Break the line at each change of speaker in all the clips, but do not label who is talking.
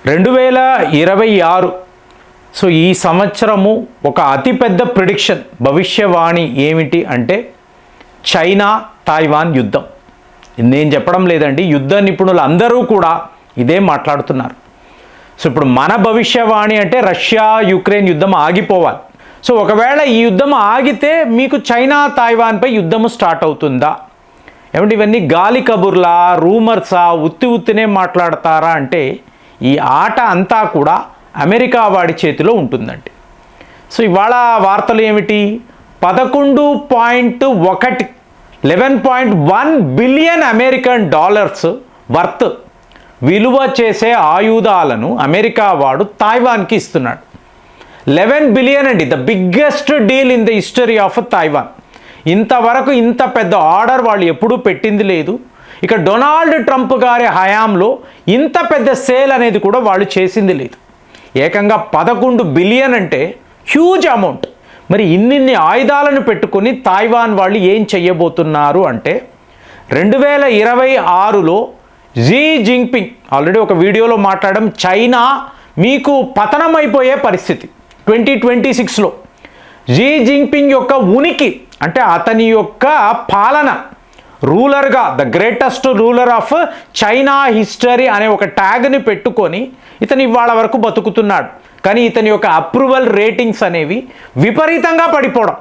2026 so ఈ సంవత్సరము ఒక అతిపెద్ద ప్రిడిక్షన్ భవిష్యవాణి ఏమిటి అంటే చైనా తైవాన్ యుద్ధం. నేను చెప్పడం లేదండి, యుద్ధ నిపుణులు అందరూ కూడా ఇదే మాట్లాడుతున్నారు. సో ఇప్పుడు మన భవిష్యవాణి అంటే రష్యా యుక్రెయిన్ యుద్ధం ఆగిపోవాలి. సో ఒకవేళ ఈ యుద్ధం ఆగితే మీకు చైనా తైవాన్పై యుద్ధము స్టార్ట్ అవుతుందా? ఏమంటే ఇవన్నీ గాలి కబుర్లా, రూమర్సా, ఉత్తినే మాట్లాడతారా అంటే ఈ ఆట అంతా కూడా అమెరికా వాడి చేతిలో ఉంటుందండి. సో ఇవాళ వార్తలు ఏమిటి? 11.1 బిలియన్ అమెరికన్ డాలర్స్ వర్త్ విలువ చేసే ఆయుధాలను అమెరికా వాడు తైవాన్కి ఇస్తున్నాడు. 11 బిలియన్ అండి, the biggest deal in the history of Taiwan. ఇంతవరకు ఇంత పెద్ద ఆర్డర్ వాళ్ళు ఎప్పుడూ పెట్టింది లేదు. ఇక డొనాల్డ్ ట్రంప్ గారి హయాంలో ఇంత పెద్ద సేల్ అనేది కూడా వాళ్ళు చేసింది లేదు. ఏకంగా 11 బిలియన్ అంటే హ్యూజ్ అమౌంట్. మరి ఇన్నిన్ని ఆయుధాలను పెట్టుకొని తైవాన్ వాళ్ళు ఏం చెయ్యబోతున్నారు అంటే 2026లో జీ జింగ్పింగ్ ఆల్రెడీ ఒక వీడియోలో మాట్లాడడం, చైనా మీకు పతనమైపోయే పరిస్థితి 2026లో. జీ జింగ్పింగ్ యొక్క ఉనికి అంటే అతని యొక్క పాలన, రూలర్గా the greatest ruler of China history అనే ఒక ట్యాగ్ని పెట్టుకొని ఇతను ఇవాళ వరకు బతుకుతున్నాడు. కానీ ఇతని యొక్క అప్రూవల్ రేటింగ్స్ అనేవి విపరీతంగా పడిపోవడం.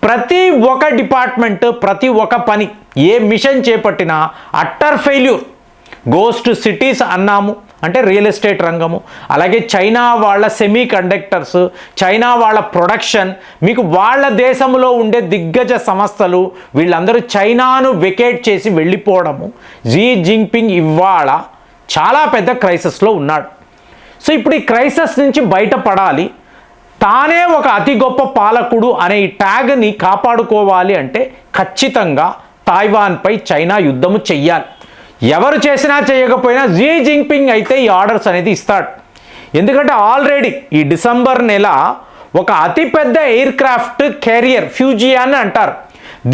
ప్రతి ఒక్క డిపార్ట్మెంట్, ప్రతి ఒక్క పని, ఏ మిషన్ చేపట్టినా అట్టర్ ఫెయిల్యూర్. గోస్ట్ సిటీస్ అన్నాము అంటే రియల్ ఎస్టేట్ రంగము, అలాగే చైనా వాళ్ళ సెమీ కండక్టర్స్, చైనా వాళ్ళ ప్రొడక్షన్, మీకు వాళ్ళ దేశంలో ఉండే దిగ్గజ సంస్థలు వీళ్ళందరూ చైనాను వెకేట్ చేసి వెళ్ళిపోవడము. జీ జింగ్పింగ్ ఇవాళ చాలా పెద్ద క్రైసిస్లో ఉన్నాడు. సో ఇప్పుడు ఈ క్రైసిస్ నుంచి బయటపడాలి, తానే ఒక అతి గొప్ప పాలకుడు అనే ఈ ట్యాగ్ని కాపాడుకోవాలి అంటే ఖచ్చితంగా తైవాన్పై చైనా యుద్ధము చెయ్యాలి. ఎవరు చేసినా చేయకపోయినా జీ జింగ్పింగ్ అయితే ఈ ఆర్డర్స్ అనేది ఇస్తాడు. ఎందుకంటే ఆల్రెడీ ఈ డిసెంబర్ నెల ఒక అతిపెద్ద ఎయిర్ క్రాఫ్ట్ క్యారియర్ ఫ్యూజియాన్ అంటారు,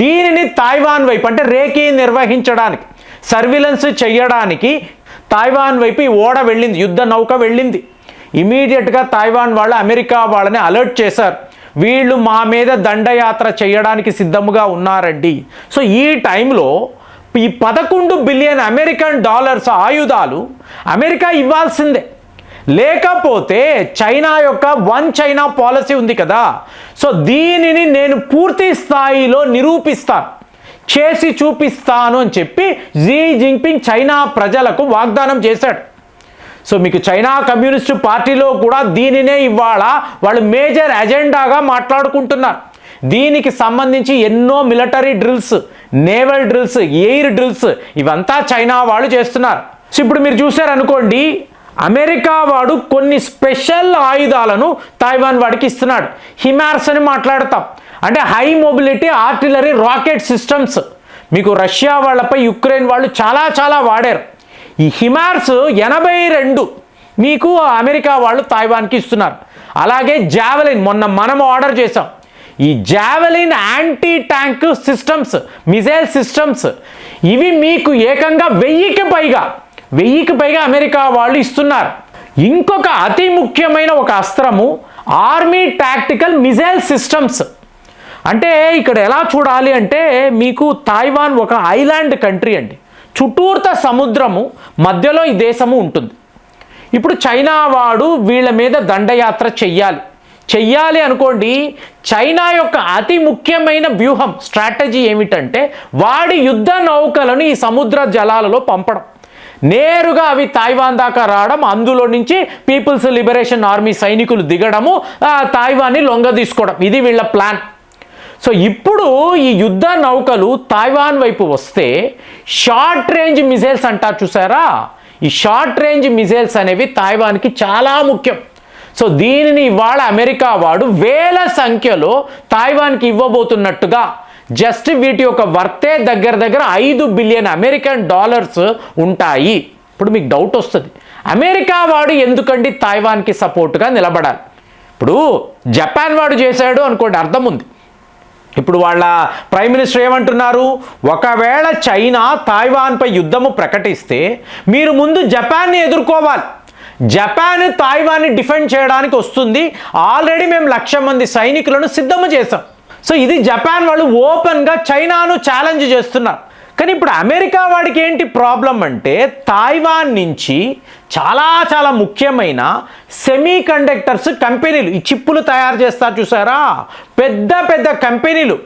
దీనిని తైవాన్ వైపు అంటే రేకీ నిర్వహించడానికి, సర్విలెన్స్ చేయడానికి తైవాన్ వైపు ఈ ఓడ వెళ్ళింది, యుద్ధ నౌక వెళ్ళింది. ఇమీడియట్గా తైవాన్ వాళ్ళు అమెరికా వాళ్ళని అలర్ట్ చేశారు, వీళ్ళు మా మీద దండయాత్ర చేయడానికి సిద్ధముగా ఉన్నారండి. సో ఈ టైంలో ఈ 11 బిలియన్ అమెరికన్ డాలర్స్ ఆయుధాలు అమెరికా ఇవ్వాల్సిందే. లేకపోతే చైనా యొక్క వన్ చైనా పాలసీ ఉంది కదా, సో దీనిని నేను పూర్తి స్థాయిలో నిరూపిస్తాను, చేసి చూపిస్తాను అని చెప్పి జీ జింగ్పింగ్ చైనా ప్రజలకు వాగ్దానం చేశాడు. సో మీకు చైనా కమ్యూనిస్టు పార్టీలో కూడా దీనినే ఇవాళ వాళ్ళు మేజర్ ఎజెండాగా మాట్లాడుకుంటున్నారు. దీనికి సంబంధించి ఎన్నో military drills, naval drills, air drills ఇవంతా చైనా వాళ్ళు చేస్తున్నారు. సో ఇప్పుడు మీరు చూసారనుకోండి, అమెరికా వాడు కొన్ని స్పెషల్ ఆయుధాలను తైవాన్ వాడికి ఇస్తున్నాడు. హిమార్స్ అని మాట్లాడతాం, అంటే high mobility artillery rocket systems. మీకు రష్యా వాళ్ళపై యుక్రెయిన్ వాళ్ళు చాలా వాడారు. ఈ హిమార్స్ 82 మీకు అమెరికా వాళ్ళు తైవాన్కి ఇస్తున్నారు. అలాగే జావెలిన్ మొన్న మనం ఆర్డర్ చేసాం. ఈ javelin anti tank systems, missile systems ఇవి మీకు ఏకంగా 1000కి పైగా అమెరికా వాళ్ళు ఇస్తున్నారు. ఇంకొక అతి ముఖ్యమైన ఒక అస్త్రము ఆర్మీ టాక్టికల్ మిజైల్ సిస్టమ్స్. అంటే ఇక్కడ ఎలా చూడాలి అంటే మీకు తైవాన్ ఒక ఐలాండ్ కంట్రీ అండి, చుట్టూర్త సముద్రము మధ్యలో ఈ దేశము ఉంటుంది. ఇప్పుడు చైనా వాడు వీళ్ళ మీద దండయాత్ర చెయ్యాలి అనుకోండి, చైనా యొక్క అతి ముఖ్యమైన వ్యూహం, స్ట్రాటజీ ఏమిటంటే వాడి యుద్ధ నౌకలను ఈ సముద్ర జలాలలో పంపడం, నేరుగా అవి తైవాన్ దాకా రావడం, అందులో నుంచి పీపుల్స్ లిబరేషన్ ఆర్మీ సైనికులు దిగడము, తైవాన్ని లొంగ తీసుకోవడం, ఇది వీళ్ళ ప్లాన్. సో ఇప్పుడు ఈ యుద్ధ నౌకలు తైవాన్ వైపు వస్తే షార్ట్ రేంజ్ మిజైల్స్ అంటారు చూసారా, ఈ షార్ట్ రేంజ్ మిజైల్స్ అనేవి తైవాన్కి చాలా ముఖ్యం. సో దీనిని ఇవాళ అమెరికా వాడు వేల సంఖ్యలో తైవాన్కి ఇవ్వబోతున్నట్టుగా, జస్ట్ వీటి యొక్క వర్తే దగ్గర 5 బిలియన్ అమెరికన్ డాలర్స్ ఉంటాయి. ఇప్పుడు మీకు డౌట్ వస్తుంది, అమెరికా వాడు ఎందుకండి తైవాన్కి సపోర్ట్గా నిలబడాలి? ఇప్పుడు జపాన్ వాడు చేశాడు అనుకోండి, అర్థం ఉంది. ఇప్పుడు వాళ్ళ ప్రైమ్ మినిస్టర్ ఏమంటున్నారు, ఒకవేళ చైనా తైవాన్పై యుద్ధము ప్రకటిస్తే మీరు ముందు జపాన్ని ఎదుర్కోవాలి, జపాన్ తాయివాన్ని డిఫెండ్ చేయడానికి వస్తుంది, ఆల్రెడీ మేము 1,00,000 మంది సైనికులను సిద్ధము చేసాం. సో ఇది జపాన్ వాళ్ళు ఓపెన్గా చైనాను ఛాలెంజ్ చేస్తున్నారు. కానీ ఇప్పుడు అమెరికా వాడికి ఏంటి ప్రాబ్లం అంటే తాయివాన్ నుంచి చాలా ముఖ్యమైన సెమీ కండక్టర్స్ కంపెనీలు, ఈ చిప్పులు తయారు చేస్తారు చూసారా, పెద్ద కంపెనీలు,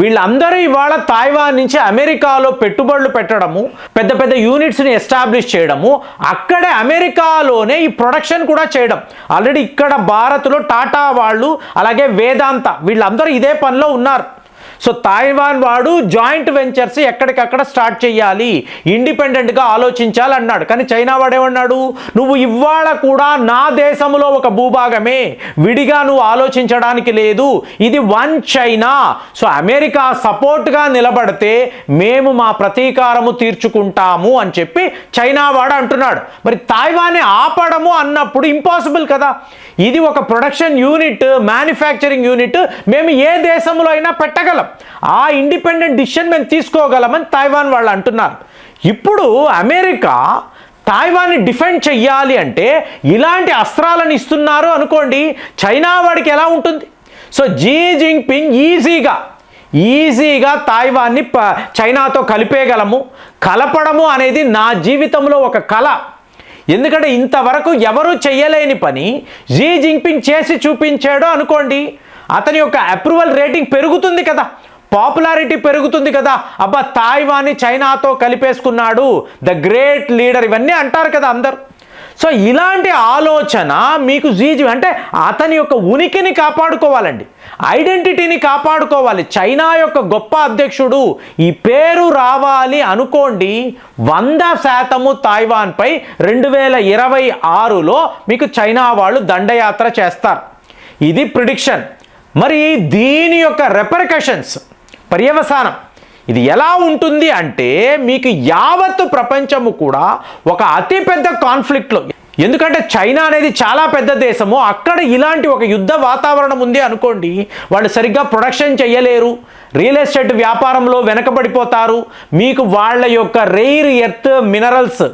వీళ్ళందరూ ఇవాళ తాయివాన్ నుంచి అమెరికాలో పెట్టుబడులు పెట్టడము, పెద్ద యూనిట్స్ని ఎస్టాబ్లిష్ చేయడము, అక్కడే అమెరికాలోనే ఈ ప్రొడక్షన్ కూడా చేయడం. ఆల్రెడీ ఇక్కడ భారత్లో టాటా వాళ్ళు అలాగే వేదాంత వీళ్ళందరూ ఇదే పనిలో ఉన్నారు. సో తాయివాన్ వాడు జాయింట్ వెంచర్స్ ఎక్కడికక్కడ స్టార్ట్ చేయాలి, ఇండిపెండెంట్గా ఆలోచించాలన్నాడు. కానీ చైనా వాడేమన్నాడు, నువ్వు ఇవాళ కూడా నా దేశంలో ఒక భూభాగమే, విడిగా నువ్వు ఆలోచించడానికి లేదు, ఇది వన్ చైనా. సో అమెరికా సపోర్ట్గా నిలబడితే మేము మా ప్రతీకారము తీర్చుకుంటాము అని చెప్పి చైనా వాడు అంటున్నాడు. మరి తాయివాన్ని ఆపడము అన్నప్పుడు ఇంపాసిబుల్ కదా. ఇది ఒక ప్రొడక్షన్ యూనిట్, మ్యానుఫ్యాక్చరింగ్ యూనిట్, మేము ఏ దేశంలో అయినా పెట్టగలం, ఆ ఇండిపెండెంట్ డిసిషన్ మేము తీసుకోగలమని తాయివాన్ వాళ్ళు అంటున్నారు. ఇప్పుడు అమెరికా తాయివాన్ని డిఫెండ్ చెయ్యాలి అంటే ఇలాంటి అస్త్రాలను ఇస్తున్నారు అనుకోండి, చైనా వాడికి ఎలా ఉంటుంది? సో జీ జింగ్పింగ్ ఈజీగా తాయివాన్ని చైనాతో కలిపేయగలము. కలపడము అనేది నా జీవితంలో ఒక కళ. ఎందుకంటే ఇంతవరకు ఎవరు చేయలేని పని జీ జింగ్పింగ్ చేసి చూపించాడు అనుకోండి, అతని యొక్క అప్రూవల్ రేటింగ్ పెరుగుతుంది కదా, పాపులారిటీ పెరుగుతుంది కదా. అబ్బా తాయివాన్ని చైనాతో కలిపేసుకున్నాడు, ద గ్రేట్ లీడర్, ఇవన్నీ అంటారు కదా అందరు. సో ఇలాంటి ఆలోచన మీకు అంటే అతని యొక్క ఉనికిని కాపాడుకోవాలండి, ఐడెంటిటీని కాపాడుకోవాలి. చైనా యొక్క గొప్ప అధ్యక్షుడు ఈ పేరు రావాలి అనుకోండి, 100% తాయివాన్పై 2026లో మీకు చైనా వాళ్ళు దండయాత్ర చేస్తారు. ఇది ప్రిడిక్షన్. మరి దీని యొక్క రెపర్కషన్స్, పర్యవసానం ఇది ఎలా ఉంటుంది అంటే మీకు యావత్తు ప్రపంచము కూడా ఒక అతిపెద్ద కాన్ఫ్లిక్ట్లో, ఎందుకంటే చైనా అనేది చాలా పెద్ద దేశము, అక్కడ ఇలాంటి ఒక యుద్ధ వాతావరణం ఉంది అనుకోండి, వాళ్ళు సరిగ్గా ప్రొడక్షన్ చేయలేరు, రియల్ ఎస్టేట్ వ్యాపారంలో వెనకబడిపోతారు, మీకు వాళ్ళ యొక్క రేర్ ఎర్త్ మినరల్స్,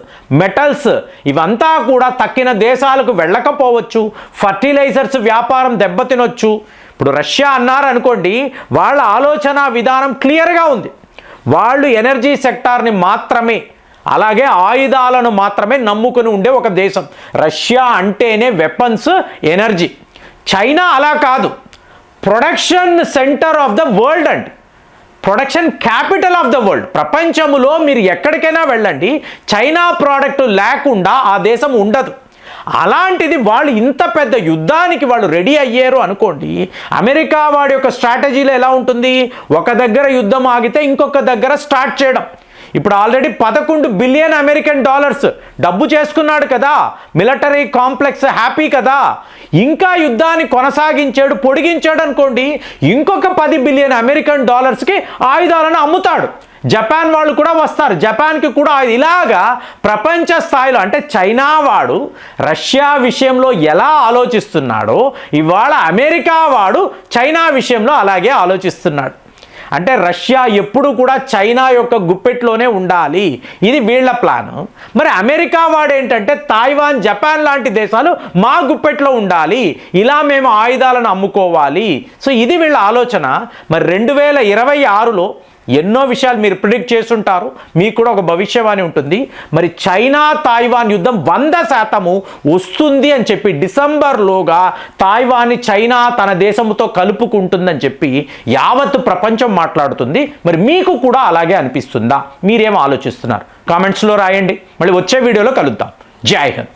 మెటల్స్ ఇవంతా కూడా తక్కిన దేశాలకు వెళ్ళకపోవచ్చు, ఫర్టిలైజర్స్ వ్యాపారం దెబ్బతినొచ్చు. ఇప్పుడు రష్యా అన్నారు అనుకోండి, వాళ్ళ ఆలోచన విధానం క్లియర్గా ఉంది, వాళ్ళు ఎనర్జీ సెక్టార్ని మాత్రమే అలాగే ఆయుధాలను మాత్రమే నమ్ముకుని ఉండే ఒక దేశం. రష్యా అంటేనే వెపన్స్, ఎనర్జీ. చైనా అలా కాదు, production centre of the world అండి, production capital of the world. ప్రపంచంలో మీరు ఎక్కడికైనా వెళ్ళండి, చైనా ప్రోడక్ట్ లేకుండా ఆ దేశం ఉండదు. అలాంటిది వాళ్ళు ఇంత పెద్ద యుద్ధానికి వాళ్ళు రెడీ అయ్యారు అనుకోండి, అమెరికా వాడి యొక్క స్ట్రాటజీలో ఎలా ఉంటుంది, ఒక దగ్గర యుద్ధం ఆగితే ఇంకొక దగ్గర స్టార్ట్ చేయడం. ఇప్పుడు ఆల్రెడీ 11 బిలియన్ అమెరికన్ డాలర్స్ డబ్బు చేసుకున్నాడు కదా, మిలిటరీ కాంప్లెక్స్ హ్యాపీ కదా, ఇంకా యుద్ధాన్ని కొనసాగించాడు, పొడిగించాడు అనుకోండి, ఇంకొక 10 బిలియన్ అమెరికన్ డాలర్స్కి ఆయుధాలను అమ్ముతాడు. జపాన్ వాళ్ళు కూడా వస్తారు, జపాన్కి కూడా. ఇలాగా ప్రపంచ స్థాయిలో అంటే చైనా వాడు రష్యా విషయంలో ఎలా ఆలోచిస్తున్నాడో ఇవాళ అమెరికా వాడు చైనా విషయంలో అలాగే ఆలోచిస్తున్నాడు. అంటే రష్యా ఎప్పుడు కూడా చైనా యొక్క గుప్పెట్లోనే ఉండాలి, ఇది వీళ్ళ ప్లాను. మరి అమెరికా వాడు ఏంటంటే తాయివాన్, జపాన్ లాంటి దేశాలు మా గుప్పెట్లో ఉండాలి, ఇలా మేము ఆయుధాలను అమ్ముకోవాలి. సో ఇది వీళ్ళ ఆలోచన. మరి 2026లో ఎన్నో విషయాలు మీరు ప్రిడిక్ట్ చేస్తుంటారు, మీకు కూడా ఒక భవిష్యవాణి ఉంటుంది. మరి చైనా తాయివాన్ యుద్ధం 100% వస్తుంది అని చెప్పి, డిసెంబర్లోగా తాయివాన్ని చైనా తన దేశంతో కలుపుకుంటుందని చెప్పి యావత్తు ప్రపంచం మాట్లాడుతుంది. మరి మీకు కూడా అలాగే అనిపిస్తుందా? మీరేం ఆలోచిస్తున్నారు? కామెంట్స్లో రాయండి. మళ్ళీ వచ్చే వీడియోలో కలుద్దాం. జై హింద్.